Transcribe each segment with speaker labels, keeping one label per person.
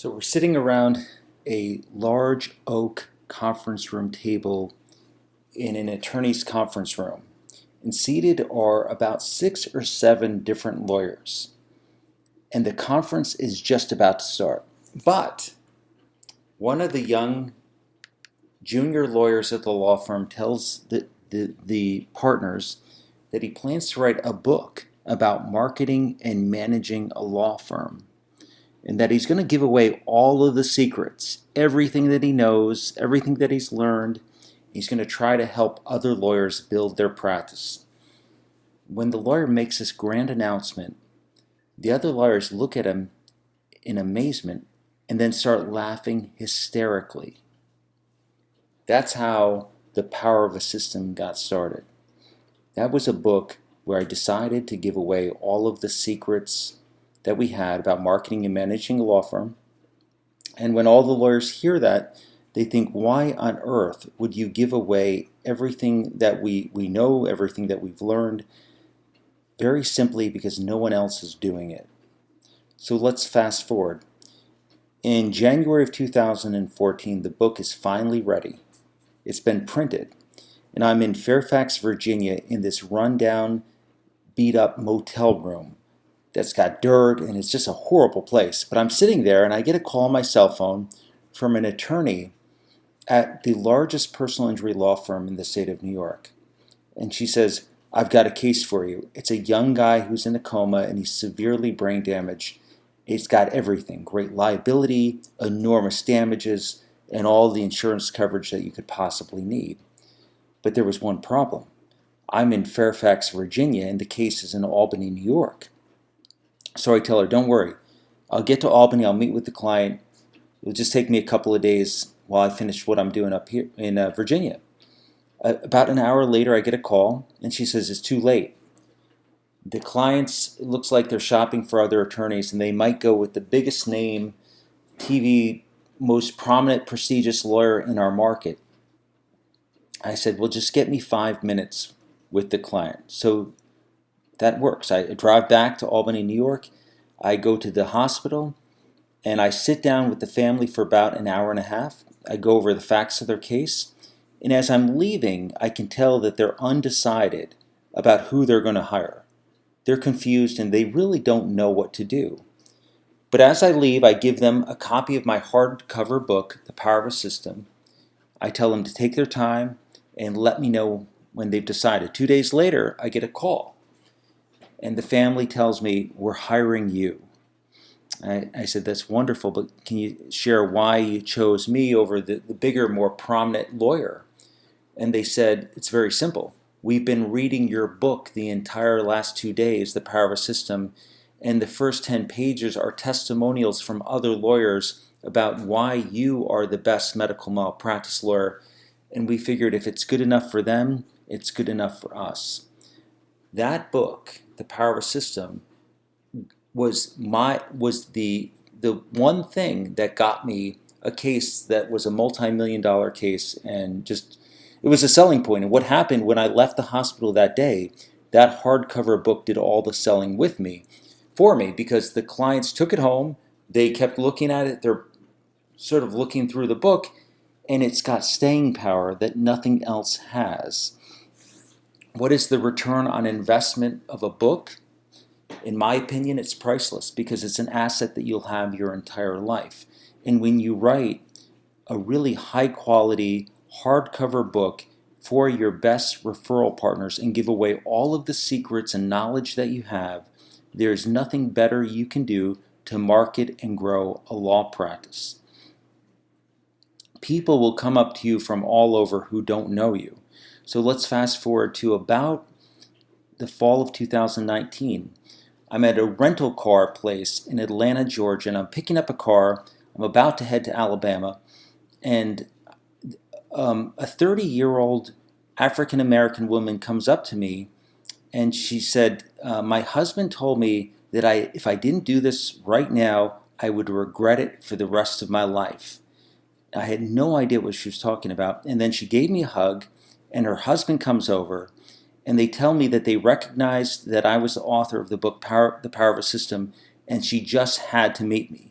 Speaker 1: So we're sitting around a large oak conference room table in an attorney's conference room. And seated are about 6 or 7 different lawyers. And the conference is just about to start. But one of the young junior lawyers at the law firm tells the partners that he plans to write a book about marketing and managing a law firm, and that he's going to give away all of the secrets, everything that he knows, everything that he's learned. He's going to try to help other lawyers build their practice. When the lawyer makes this grand announcement, the other lawyers look at him in amazement and then start laughing hysterically. That's how The Power of a System got started. That was a book where I decided to give away all of the secrets that we had about marketing and managing a law firm. And when all the lawyers hear that, they think, why on earth would you give away everything that we know, everything that we've learned? Very simply because no one else is doing it. So let's fast forward. In January of 2014, the book is finally ready. It's been printed. And I'm in Fairfax, Virginia, in this rundown, beat-up motel room that's got dirt, and it's just a horrible place. But I'm sitting there, and I get a call on my cell phone from an attorney at the largest personal injury law firm in the state of New York. And she says, I've got a case for you. It's a young guy who's in a coma, and he's severely brain damaged. It's got everything, great liability, enormous damages, and all the insurance coverage that you could possibly need. But there was one problem. I'm in Fairfax, Virginia, and the case is in Albany, New York. So I tell her, don't worry, I'll get to Albany, I'll meet with the client. It'll just take me a couple of days while I finish what I'm doing up here in Virginia. About an hour later, I get a call, and she says it's too late. The clients, it looks like they're shopping for other attorneys, and they might go with the biggest name, TV, most prominent, prestigious lawyer in our market. I said, well, just get me 5 minutes with the client. So that works. I drive back to Albany, New York. I go to the hospital, and I sit down with the family for about an hour and a half. I go over the facts of their case. And as I'm leaving, I can tell that they're undecided about who they're going to hire. They're confused, and they really don't know what to do. But as I leave, I give them a copy of my hardcover book, The Power of a System. I tell them to take their time and let me know when they've decided. 2 days later, I get a call. And the family tells me, we're hiring you. I said, that's wonderful, but can you share why you chose me over the bigger, more prominent lawyer? And they said, it's very simple. We've been reading your book the entire last 2 days, The Power of a System, and the first 10 pages are testimonials from other lawyers about why you are the best medical malpractice lawyer. And we figured if it's good enough for them, it's good enough for us. That book, The Power of a System, was the one thing that got me a case that was a multi-million-dollar case, and just it was a selling point. And what happened when I left the hospital that day, that hardcover book did all the selling for me, because the clients took it home, they kept looking at it, they're sort of looking through the book, and it's got staying power that nothing else has. What is the return on investment of a book? In my opinion, it's priceless, because it's an asset that you'll have your entire life. And when you write a really high quality hardcover book for your best referral partners and give away all of the secrets and knowledge that you have, there's nothing better you can do to market and grow a law practice. People will come up to you from all over who don't know you. So let's fast forward to about the fall of 2019. I'm at a rental car place in Atlanta, Georgia, and I'm picking up a car. I'm about to head to Alabama, and a 30-year-old African-American woman comes up to me, and she said, my husband told me that if I didn't do this right now, I would regret it for the rest of my life. I had no idea what she was talking about. And then she gave me a hug, and her husband comes over, and they tell me that they recognized that I was the author of the book, The Power of a System, and she just had to meet me.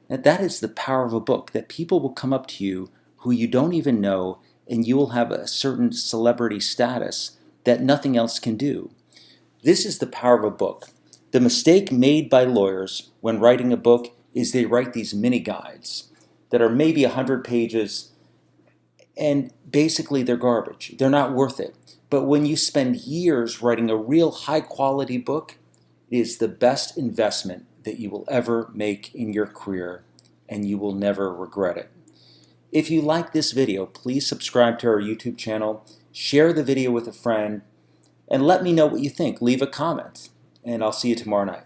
Speaker 1: And that is the power of a book, that people will come up to you who you don't even know, and you will have a certain celebrity status that nothing else can do. This is the power of a book. The mistake made by lawyers when writing a book is they write these mini guides that are maybe 100 pages, and basically they're garbage. They're not worth it. But when you spend years writing a real high quality book, it is the best investment that you will ever make in your career, and you will never regret it. If you like this video, please subscribe to our YouTube channel, share the video with a friend, and let me know what you think. Leave a comment, and I'll see you tomorrow night.